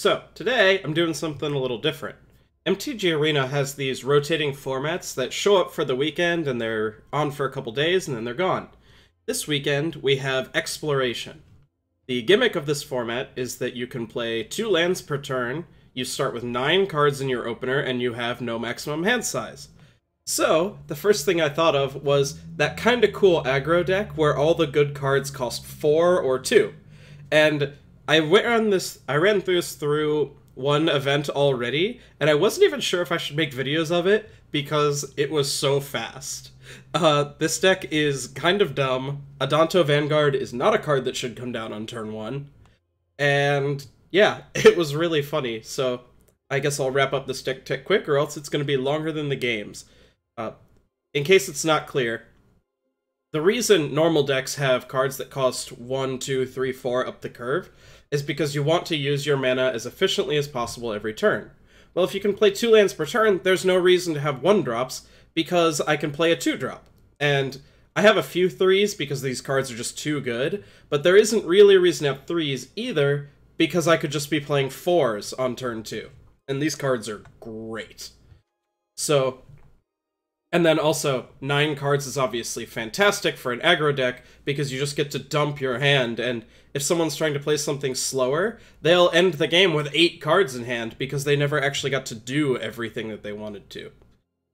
So, today I'm doing something a little different. MTG Arena has these rotating formats that show up for the weekend and they're on for a couple days and then they're gone. This weekend we have Exploration. The gimmick of this format is that you can play 2 lands per turn, you start with 9 cards in your opener, and you have no maximum hand size. So, the first thing I thought of was that kinda cool aggro deck where all the good cards cost 4 or 2. And I ran through this through one event already, and I wasn't even sure if I should make videos of it because it was so fast. This deck is kind of dumb. Adanto Vanguard is not a card that should come down on turn 1. And yeah, it was really funny, so I guess I'll wrap up this deck quick or else it's going to be longer than the games. In case it's not clear, the reason normal decks have cards that cost 1, 2, 3, 4 up the curve is because you want to use your mana as efficiently as possible every turn. Well, if you can play 2 lands per turn, there's no reason to have 1-drops, because I can play a 2-drop. And I have a few 3s because these cards are just too good, but there isn't really a reason to have 3s either, because I could just be playing 4s on turn 2. And these cards are great. So, and then also, 9 cards is obviously fantastic for an aggro deck, because you just get to dump your hand, and if someone's trying to play something slower, they'll end the game with 8 cards in hand, because they never actually got to do everything that they wanted to.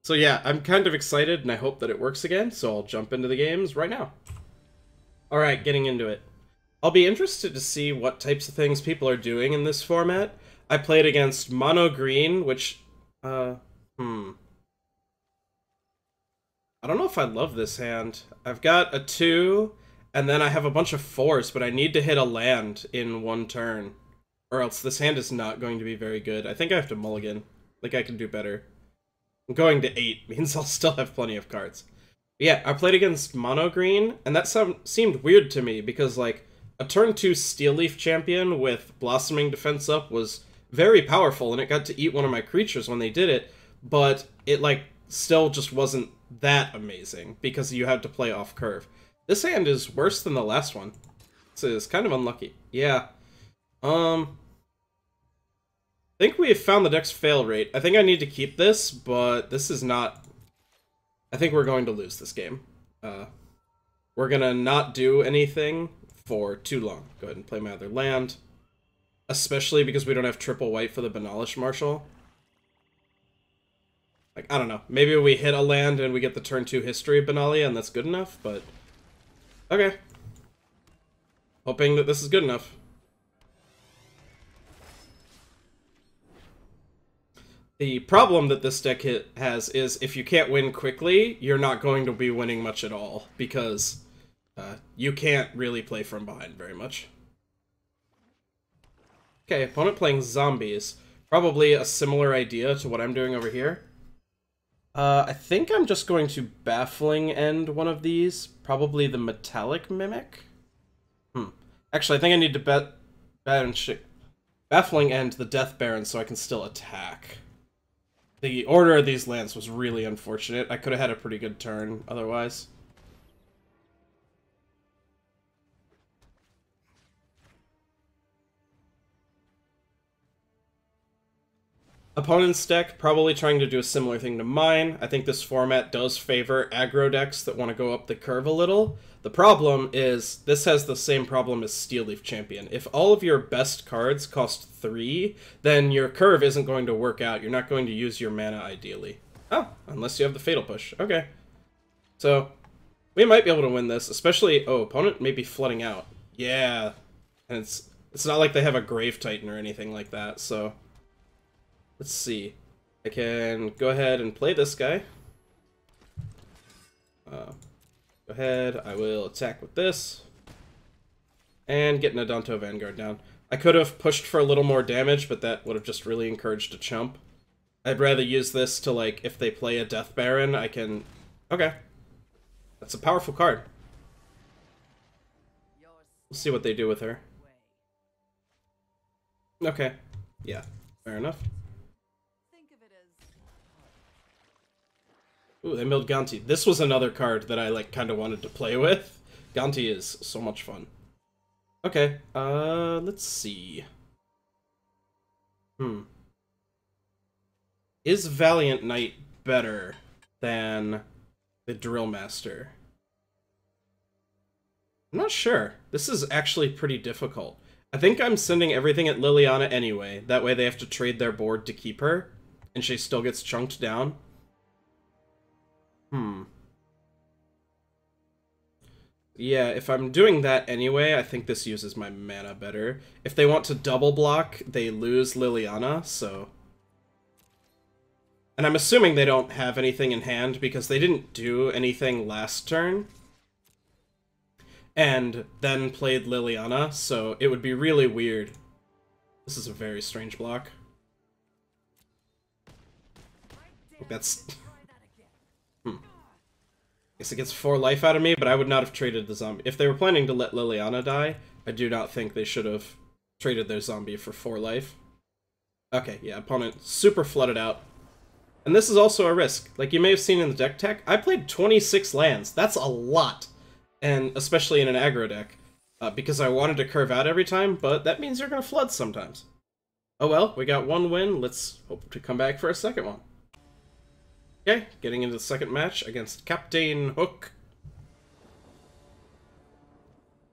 So yeah, I'm kind of excited, and I hope that it works again, so I'll jump into the games right now. Alright, getting into it. I'll be interested to see what types of things people are doing in this format. I played against Mono Green, which, I don't know if I love this hand. I've got a 2, and then I have a bunch of 4s, but I need to hit a land in 1 turn. Or else this hand is not going to be very good. I think I have to mulligan. I think I can do better. Going to 8 means I'll still have plenty of cards. But yeah, I played against Mono Green, and that seemed weird to me, because, like, a turn 2 Steel Leaf champion with Blossoming Defense up was very powerful, and it got to eat one of my creatures when they did it, but it, like, still just wasn't that amazing, because you had to play off curve. This hand is worse than the last one. This is kind of unlucky. Yeah. I think we have found the deck's fail rate. I think I need to keep this, but this is not... I think we're going to lose this game. We're gonna not do anything for too long. Go ahead and play my other land. Especially because we don't have triple white for the Benalish Marshal. Like, I don't know. Maybe we hit a land and we get the turn 2 History of Benalia and that's good enough, but... Okay. Hoping that this is good enough. The problem that this deck has is if you can't win quickly, you're not going to be winning much at all, because you can't really play from behind very much. Okay, opponent playing zombies. Probably a similar idea to what I'm doing over here. I think I'm just going to Baffling End one of these. Probably the Metallic Mimic? Actually, I think I need to Baffling End the Death Baron so I can still attack. The order of these lands was really unfortunate. I could have had a pretty good turn otherwise. Opponent's deck probably trying to do a similar thing to mine. I think this format does favor aggro decks that want to go up the curve a little. The problem is, this has the same problem as Steel Leaf Champion. If all of your best cards cost 3, then your curve isn't going to work out. You're not going to use your mana ideally. Oh, unless you have the Fatal Push. Okay. So, we might be able to win this, especially... Oh, opponent may be flooding out. Yeah. And it's not like they have a Grave Titan or anything like that, so... Let's see. I can go ahead and play this guy. Go ahead, I will attack with this. And get an Adanto Vanguard down. I could have pushed for a little more damage, but that would have just really encouraged a chump. I'd rather use this to, like, if they play a Death Baron, I can... Okay. That's a powerful card. We'll see what they do with her. Okay. Yeah, fair enough. Ooh, they milled Ganti. This was another card that I, like, kind of wanted to play with. Ganti is so much fun. Okay, let's see. Is Valiant Knight better than the Drillmaster? I'm not sure. This is actually pretty difficult. I think I'm sending everything at Liliana anyway. That way they have to trade their board to keep her, and she still gets chunked down. Yeah, if I'm doing that anyway, I think this uses my mana better. If they want to double block, they lose Liliana, so... And I'm assuming they don't have anything in hand because they didn't do anything last turn. And then played Liliana, so it would be really weird. This is a very strange block. That's... Guess it gets 4 life out of me, but I would not have traded the zombie. If they were planning to let Liliana die, I do not think they should have traded their zombie for 4 life. Okay, yeah, opponent super flooded out. And this is also a risk. Like you may have seen in the deck tech, I played 26 lands. That's a lot. And especially in an aggro deck. Because I wanted to curve out every time, but that means you're going to flood sometimes. Oh well, we got 1 win. Let's hope to come back for a second one. Okay, getting into the second match against Captain Hook.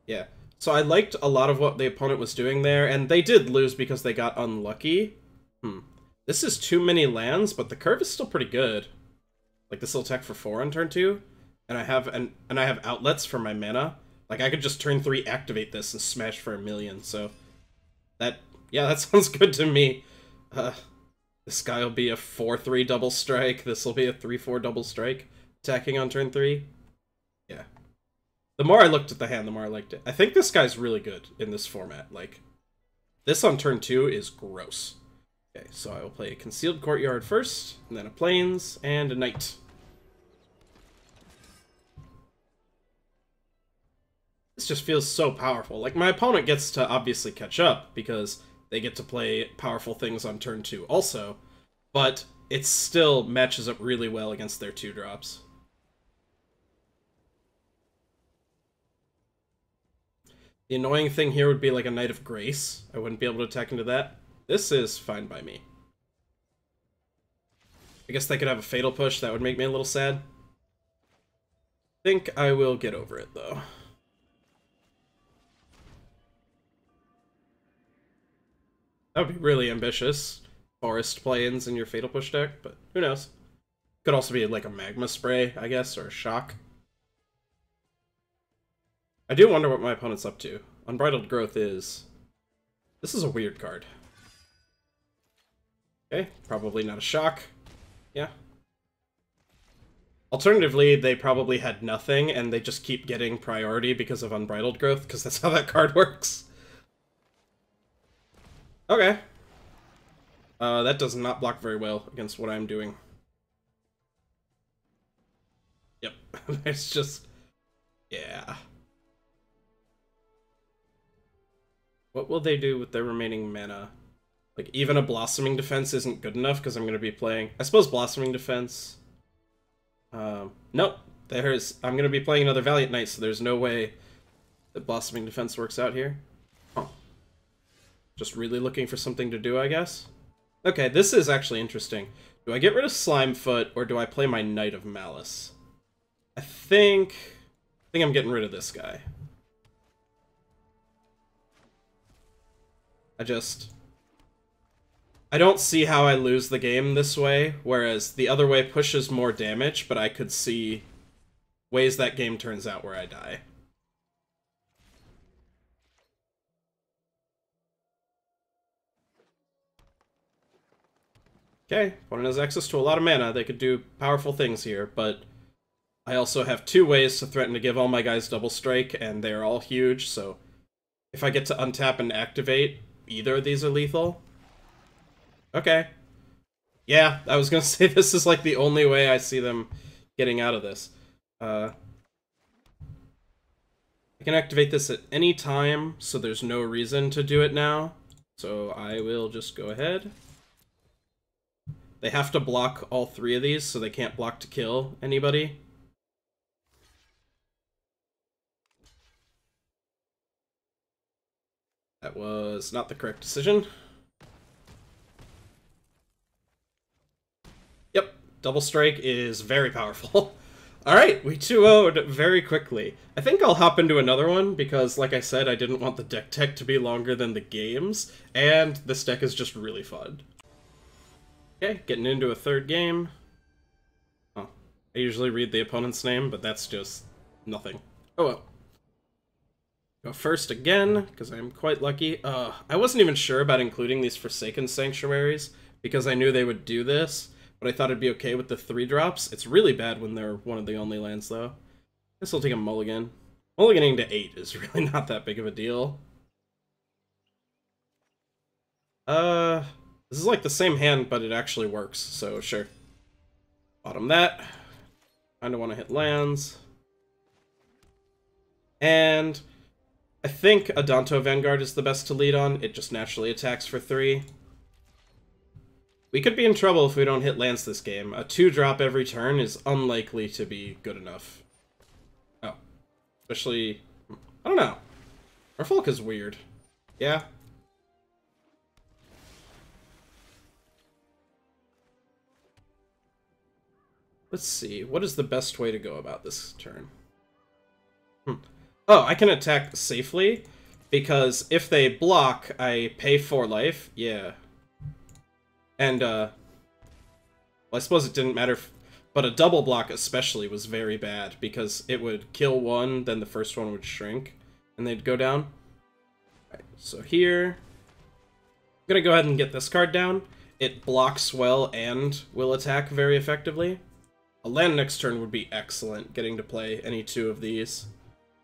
Yeah, so I liked a lot of what the opponent was doing there, and they did lose because they got unlucky. This is too many lands, but the curve is still pretty good. Like this will attack for 4 on turn 2, and I have outlets for my mana. Like I could just turn 3 activate this and smash for 1,000,000. So that sounds good to me. This guy will be a 4-3 double strike. This will be a 3-4 double strike. Attacking on turn 3. Yeah. The more I looked at the hand, the more I liked it. I think this guy's really good in this format. Like, this on turn 2 is gross. Okay, so I will play a Concealed Courtyard first, and then a Plains, and a Knight. This just feels so powerful. Like, my opponent gets to obviously catch up, because they get to play powerful things on turn 2 also, but it still matches up really well against their 2-drops. The annoying thing here would be like a Knight of Grace. I wouldn't be able to attack into that. This is fine by me. I guess they could have a Fatal Push. That would make me a little sad. I think I will get over it, though. That would be really ambitious. Forest Plains in your Fatal Push deck, but who knows. Could also be like a Magma Spray, I guess, or a Shock. I do wonder what my opponent's up to. Unbridled Growth is... This is a weird card. Okay, probably not a Shock. Yeah. Alternatively, they probably had nothing, and they just keep getting priority because of Unbridled Growth, because that's how that card works. Okay. That does not block very well against what I'm doing. Yep. It's just... Yeah. What will they do with their remaining mana? Like, even a Blossoming Defense isn't good enough, because I'm going to be playing... I suppose Blossoming Defense... Nope. I'm going to be playing another Valiant Knight, so there's no way that Blossoming Defense works out here. Huh. Just really looking for something to do, I guess? Okay, this is actually interesting. Do I get rid of Slimefoot, or do I play my Knight of Malice? I think I'm getting rid of this guy. I don't see how I lose the game this way, whereas the other way pushes more damage, but I could see ways that game turns out where I die. Okay, opponent has access to a lot of mana. They could do powerful things here, but I also have 2 ways to threaten to give all my guys double strike, and they're all huge, so if I get to untap and activate, either of these are lethal. Okay. Yeah, I was gonna say this is like the only way I see them getting out of this. I can activate this at any time, so there's no reason to do it now. So I will just go ahead. They have to block all 3 of these, so they can't block to kill anybody. That was not the correct decision. Double Strike is very powerful. Alright, we 2-0'd very quickly. I think I'll hop into another one, because, like I said, I didn't want the deck tech to be longer than the games, and this deck is just really fun. Okay, getting into a third game. Oh, I usually read the opponent's name, but that's just nothing. Oh well. Go first again, because I'm quite lucky. I wasn't even sure about including these Forsaken Sanctuaries, because I knew they would do this, but I thought it'd be okay with the 3-drops. It's really bad when they're one of the only lands, though. Guess I'll take a mulligan. Mulliganing to 8 is really not that big of a deal. This is like the same hand, but it actually works, so sure. Bottom that. Kinda want to hit lands. And I think Adanto Vanguard is the best to lead on. It just naturally attacks for 3. We could be in trouble if we don't hit lands this game. A 2-drop every turn is unlikely to be good enough. Oh. Especially... I don't know. Merfolk is weird. Yeah? Let's see. What is the best way to go about this turn? Oh, I can attack safely, because if they block, I pay 4 life. Yeah. And, well, I suppose it didn't matter, but a double block especially was very bad, because it would kill one, then the first one would shrink, and they'd go down. Alright, so here, I'm gonna go ahead and get this card down. It blocks well and will attack very effectively. A land next turn would be excellent, getting to play any 2 of these.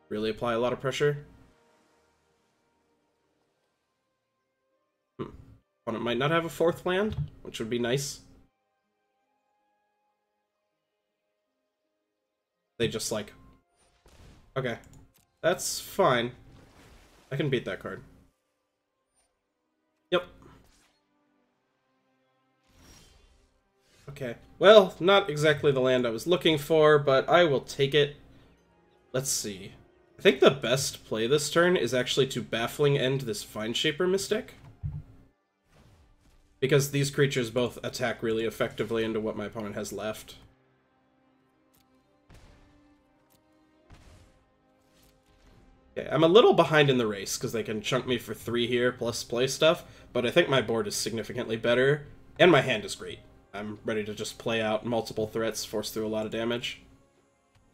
Really apply a lot of pressure. Opponent might not have a 4th land, which would be nice. They just like... Okay. That's fine. I can beat that card. Yep. Okay. Well, not exactly the land I was looking for, but I will take it. Let's see. I think the best play this turn is actually to Baffling End this Vineshaper Mystic. Because these creatures both attack really effectively into what my opponent has left. Okay, I'm a little behind in the race, because they can chunk me for 3 here, plus play stuff, but I think my board is significantly better, and my hand is great. I'm ready to just play out multiple threats, force through a lot of damage.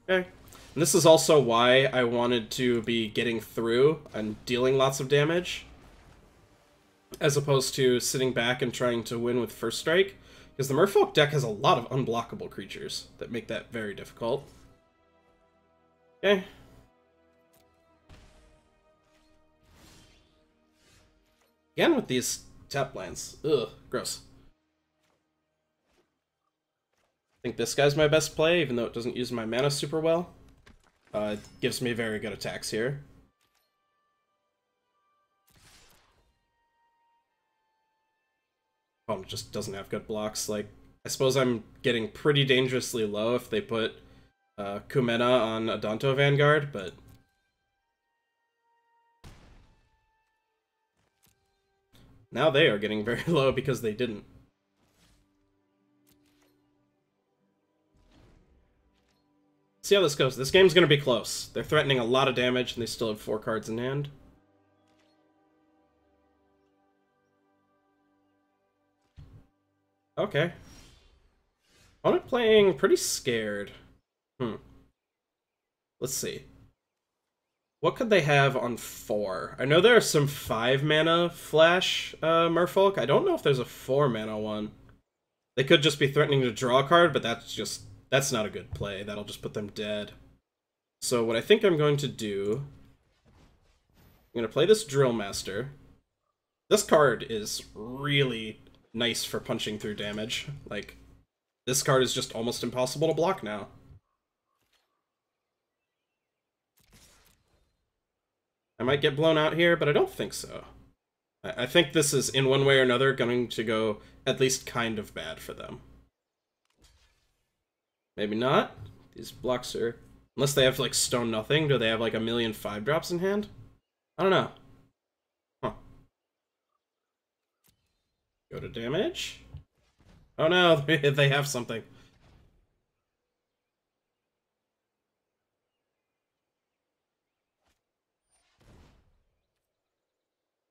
Okay. And this is also why I wanted to be getting through and dealing lots of damage, as opposed to sitting back and trying to win with First Strike, because the Merfolk deck has a lot of unblockable creatures that make that very difficult. Okay. Again with these tap lands. Ugh, gross. I think this guy's my best play, even though it doesn't use my mana super well. It gives me very good attacks here. Oh, it just doesn't have good blocks. Like, I suppose I'm getting pretty dangerously low if they put Kumena on Adanto Vanguard, but... Now they are getting very low because they didn't. See how this goes. This game's gonna be close. They're threatening a lot of damage, and they still have 4 cards in hand. Okay. Opponent playing pretty scared. Let's see. What could they have on 4? I know there are some 5-mana flash Merfolk. I don't know if there's a 4-mana one. They could just be threatening to draw a card, but that's not a good play. That'll just put them dead. So what I think I'm going to do... I'm going to play this Drillmaster. This card is really nice for punching through damage. Like, this card is just almost impossible to block now. I might get blown out here, but I don't think so. I think this is, in one way or another, going to go at least kind of bad for them. Maybe not. These blocks are... Unless they have, like, Stone Nothing, do they have, like, a million 5-drops in hand? I don't know. Huh. Go to damage? Oh no, they have something.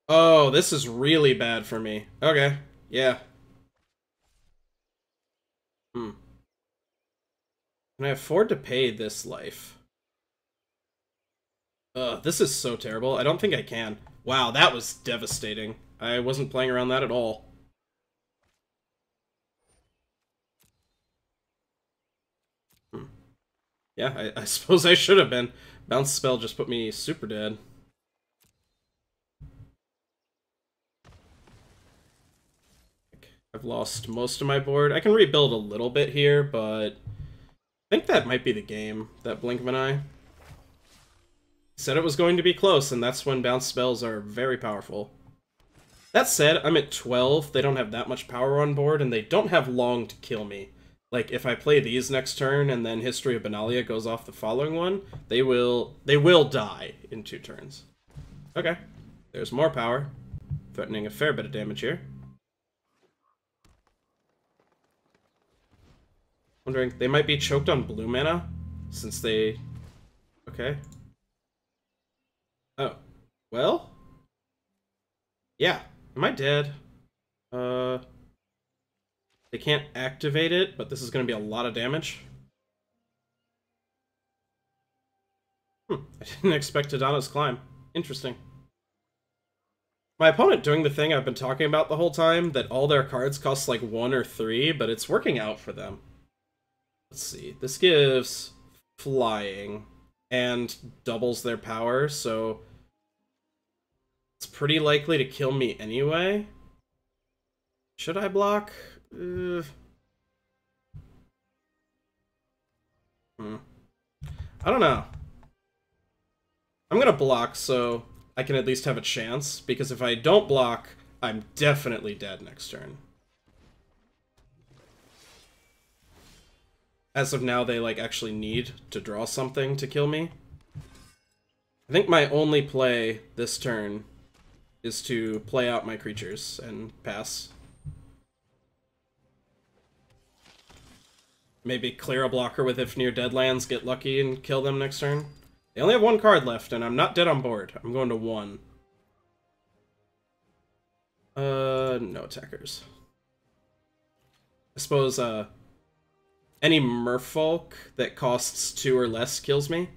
Oh, this is really bad for me. Okay, yeah. Hmm. Can I afford to pay this life? This is so terrible. I don't think I can. Wow, that was devastating. I wasn't playing around that at all. Hmm. Yeah, I suppose I should have been. Bounce spell just put me super dead. I've lost most of my board. I can rebuild a little bit here, but I think that might be the game, that blink of an eye. Said it was going to be close, and that's when bounce spells are very powerful. That said, I'm at 12, they don't have that much power on board, and they don't have long to kill me. Like, if I play these next turn, and then History of Benalia goes off the following one, they will die in 2 turns. Okay, there's more power, threatening a fair bit of damage here. Wondering, they might be choked on blue mana, since they... Okay. Oh. Well? Yeah. Am I dead? They can't activate it, but this is going to be a lot of damage. I didn't expect Adanto's Climb. Interesting. My opponent doing the thing I've been talking about the whole time, that all their cards cost like 1 or 3, but it's working out for them. Let's see. This gives flying and doubles their power, so it's pretty likely to kill me anyway. Should I block? I don't know. I'm gonna block so I can at least have a chance, because if I don't block, I'm definitely dead next turn. As of now, they like actually need to draw something to kill me. I think my only play this turn is to play out my creatures and pass. Maybe clear a blocker with Ifnir Deadlands, get lucky, and kill them next turn. They only have 1 card left, and I'm not dead on board. I'm going to 1. No attackers. I suppose, any merfolk that costs 2 or less kills me.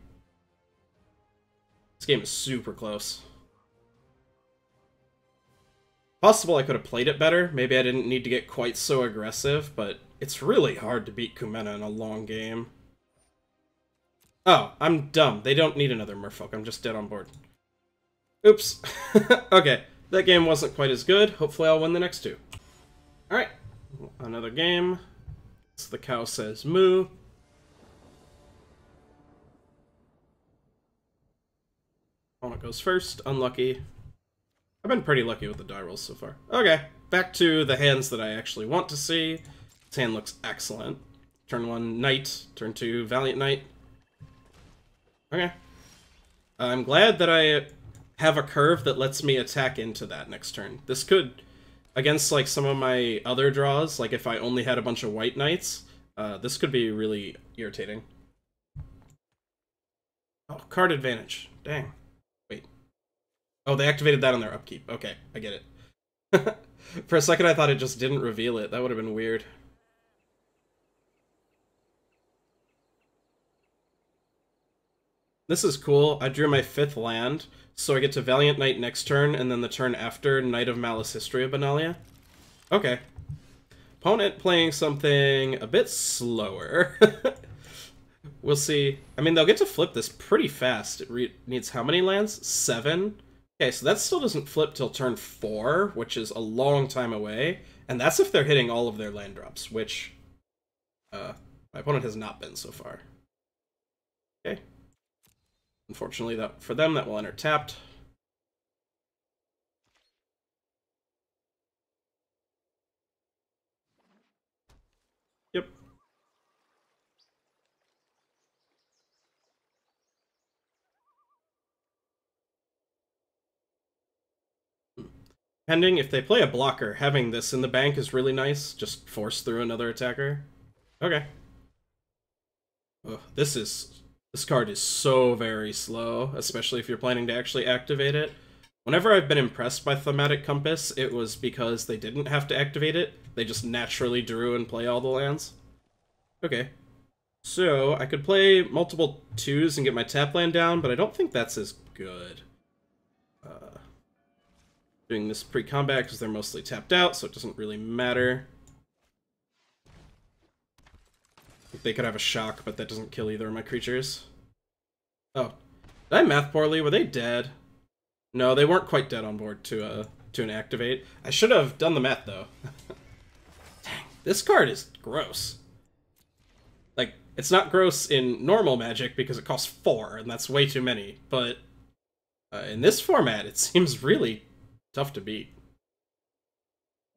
This game is super close. Possible I could have played it better. Maybe I didn't need to get quite so aggressive, but it's really hard to beat Kumena in a long game. Oh, I'm dumb. They don't need another merfolk. I'm just dead on board. Oops. Okay, that game wasn't quite as good. Hopefully I'll win the next 2. Alright, another game. So the cow says moo. Opponent goes first. Unlucky. I've been pretty lucky with the die rolls so far. Okay, back to the hands that I actually want to see. This hand looks excellent. Turn 1, Knight. Turn 2, Valiant Knight. Okay. I'm glad that I have a curve that lets me attack into that next turn. This could, against like some of my other draws, like if I only had a bunch of white knights, this could be really irritating. Oh, card advantage. Dang. Wait. Oh, they activated that on their upkeep. Okay, I get it. For a second I thought it just didn't reveal it. That would have been weird. This is cool. I drew my 5th land, so I get to Valiant Knight next turn, and then the turn after, Knight of Malice, History of Benalia. Okay. Opponent playing something a bit slower. We'll see. I mean, they'll get to flip this pretty fast. It needs how many lands? 7? Okay, so that still doesn't flip till turn 4, which is a long time away. And that's if they're hitting all of their land drops, which my opponent has not been so far. Okay. Unfortunately, that for them, that will enter tapped. Yep. Depending, if they play a blocker, having this in the bank is really nice. Just force through another attacker. Okay. Oh, this card is so very slow, especially if you're planning to actually activate it. Whenever I've been impressed by Thematic Compass, it was because they didn't have to activate it. They just naturally drew and play all the lands. Okay. So, I could play multiple 2s and get my tap land down, but I don't think that's as good. Doing this pre-combat because they're mostly tapped out, so it doesn't really matter. They could have a shock, but that doesn't kill either of my creatures. Oh. Did I math poorly? Were they dead? No, they weren't quite dead on board to an activate. I should have done the math, though. Dang, this card is gross. Like, it's not gross in normal Magic because it costs 4, and that's way too many, but in this format, it seems really tough to beat.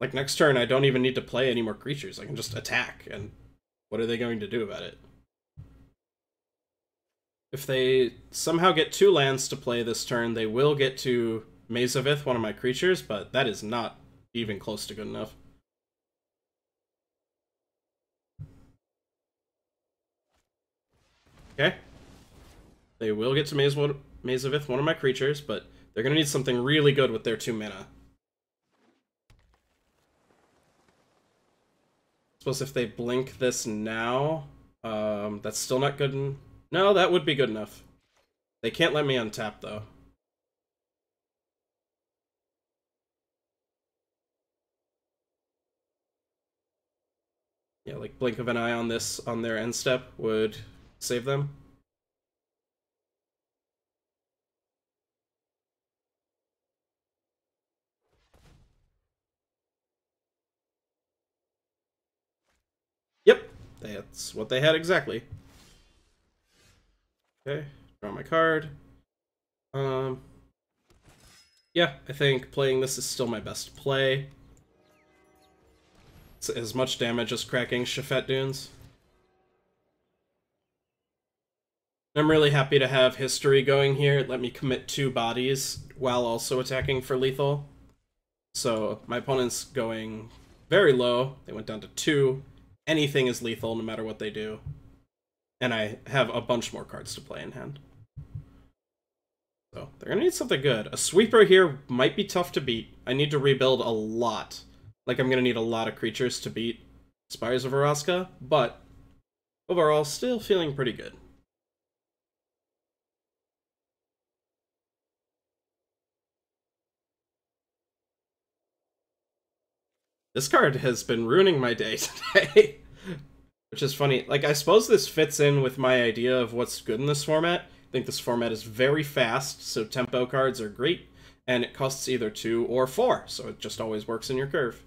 Like, next turn, I don't even need to play any more creatures. I can just attack, and what are they going to do about it? If they somehow get 2 lands to play this turn, they will get to Mazavith, one of my creatures, but that is not even close to good enough. Okay. They will get to Mazavith, one of my creatures, but they're going to need something really good with their 2 mana. I suppose if they blink this now, that's still not good. No, that would be good enough. They can't let me untap, though. Yeah, like blink of an eye on this, on their end step, would save them. Yep, that's what they had exactly. Okay, draw my card. Yeah, I think playing this is still my best play. It's as much damage as cracking Shefet Dunes. I'm really happy to have History going here. Let me commit 2 bodies while also attacking for lethal. So my opponent's going very low. They went down to 2. Anything is lethal no matter what they do. And I have a bunch more cards to play in hand. So they're gonna need something good. A sweeper here might be tough to beat. I need to rebuild a lot. Like, I'm gonna need a lot of creatures to beat Spires of Araska, but overall, still feeling pretty good. This card has been ruining my day today. Which is funny. Like, I suppose this fits in with my idea of what's good in this format. I think this format is very fast, so tempo cards are great, and it costs either 2 or 4, so it just always works in your curve.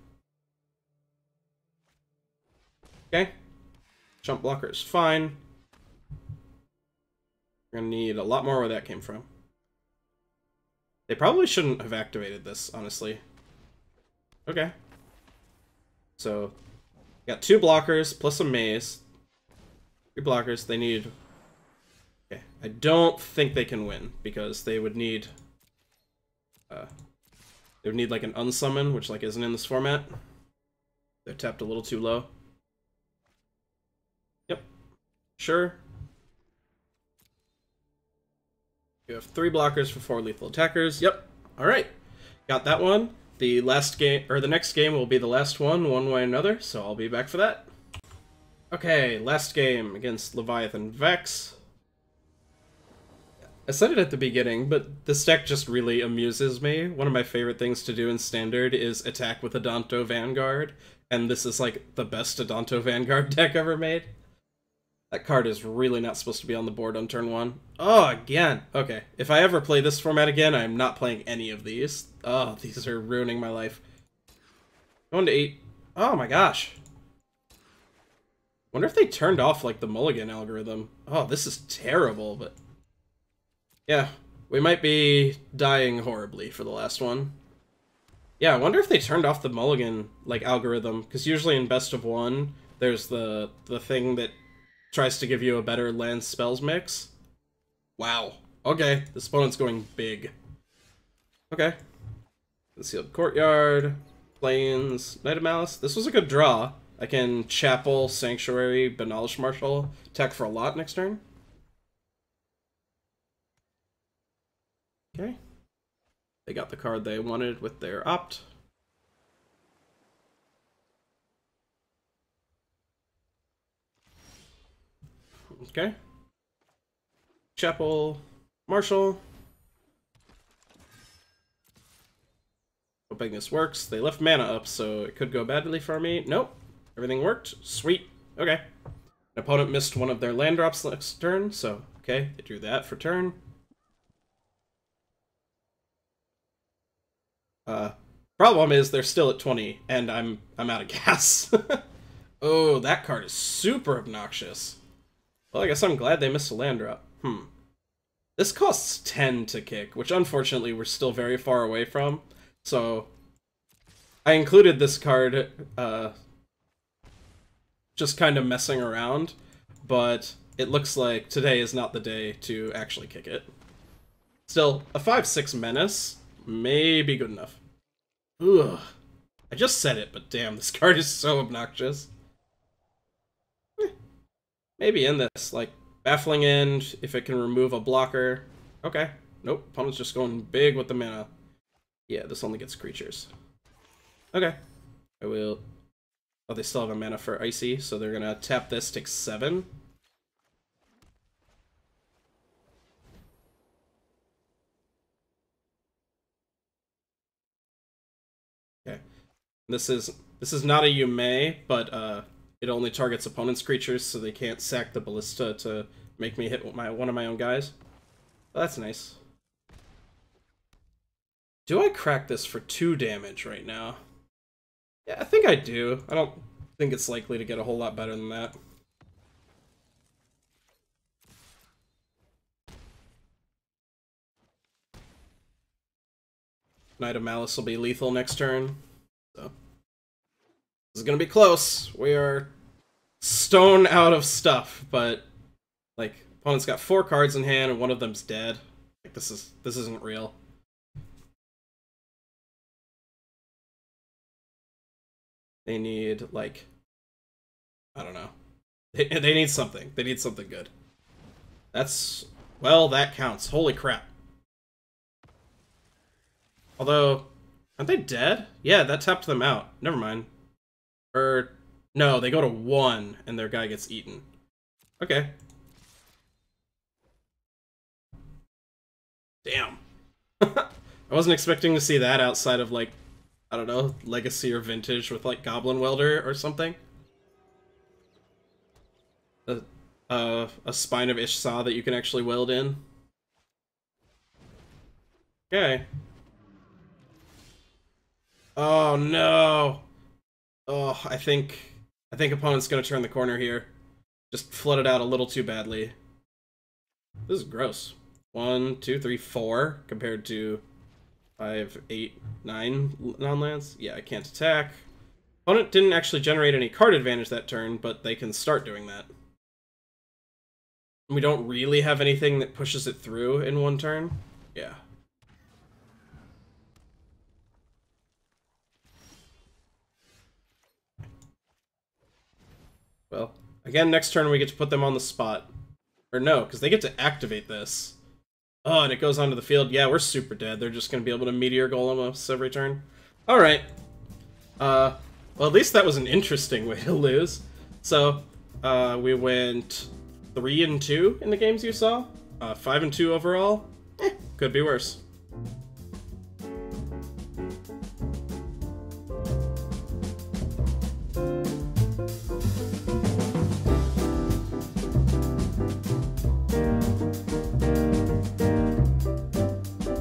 Okay. Jump blocker is fine. We're gonna need a lot more where that came from. They probably shouldn't have activated this, honestly. Okay. So, got 2 blockers plus a maze. 3 blockers. They need... Okay. I don't think they can win, because they would need... they would need, like, an unsummon, which, like, isn't in this format. They're tapped a little too low. Yep. Sure. You have 3 blockers for 4 lethal attackers. Yep. Alright. Got that one. The last game, or the next game will be the last one way or another, so I'll be back for that. Okay, last game against Leviathan Vex. I said it at the beginning, but this deck just really amuses me. One of my favorite things to do in Standard is attack with Adanto Vanguard, and this is like the best Adanto Vanguard deck ever made. That card is really not supposed to be on the board on turn 1. Oh, again. Okay, if I ever play this format again, I'm not playing any of these. Oh, these are ruining my life. Going to 8. Oh my gosh. Wonder if they turned off, like, the mulligan algorithm. Oh, this is terrible, but... Yeah, we might be dying horribly for the last one. Yeah, I wonder if they turned off the mulligan, like, algorithm, because usually in best of 1, there's the thing that tries to give you a better land spells mix. Wow. Okay, this opponent's going big. Okay. Concealed Courtyard, Plains, Knight of Malice. This was a good draw. I can Chapel, Sanctuary, Benalish Marshal, attack for a lot next turn. Okay. They got the card they wanted with their opt. Okay. Chapel, Marshal. Hoping this works. They left mana up, so it could go badly for me. Nope. Everything worked. Sweet. Okay. An opponent missed one of their land drops next turn, so okay, they drew that for turn. Problem is they're still at 20, and I'm out of gas. Oh, that card is super obnoxious. Well, I guess I'm glad they missed a land drop. This costs 10 to kick, which unfortunately we're still very far away from. So I included this card just kind of messing around, but it looks like today is not the day to actually kick it. Still, a 5/6 menace may be good enough. Ugh. I just said it, but damn, this card is so obnoxious. Maybe in this, like, Baffling End, if it can remove a blocker. Okay. Nope, opponent's just going big with the mana. Yeah, this only gets creatures. Okay. I will... Oh, they still have a mana for Icy, so they're gonna tap this, take 7. Okay. This is not a Yume, but it only targets opponent's creatures, so they can't sack the Ballista to make me hit one of my own guys. Well, that's nice. Do I crack this for 2 damage right now? Yeah, I think I do. I don't think it's likely to get a whole lot better than that. Knight of Malice will be lethal next turn. So this is gonna be close. We are stone out of stuff, but like opponent's got 4 cards in hand and one of them's dead. Like this isn't real. They need, like, I don't know. They need something. They need something good. That's, well, that counts. Holy crap. Although, aren't they dead? Yeah, that tapped them out. Never mind. Or, no, they go to 1 and their guy gets eaten. Okay. Damn. I wasn't expecting to see that outside of, like, I don't know, Legacy or Vintage with, like, Goblin Welder or something. A Spine of Ishsa that you can actually weld in. Okay. Oh, no! Oh, I think opponent's gonna turn the corner here. Just flooded out a little too badly. This is gross. 1, 2, 3, 4 compared to 5, 8, 9 non-lands. Yeah, I can't attack. Opponent didn't actually generate any card advantage that turn, but they can start doing that. We don't really have anything that pushes it through in 1 turn. Yeah. Well, again, next turn we get to put them on the spot. Or no, because they get to activate this. Oh, and it goes onto the field. Yeah, we're super dead. They're just going to be able to Meteor Golem us every turn. Alright. Well, at least that was an interesting way to lose. So, we went 3-2 in the games you saw. 5-2 overall. Could be worse.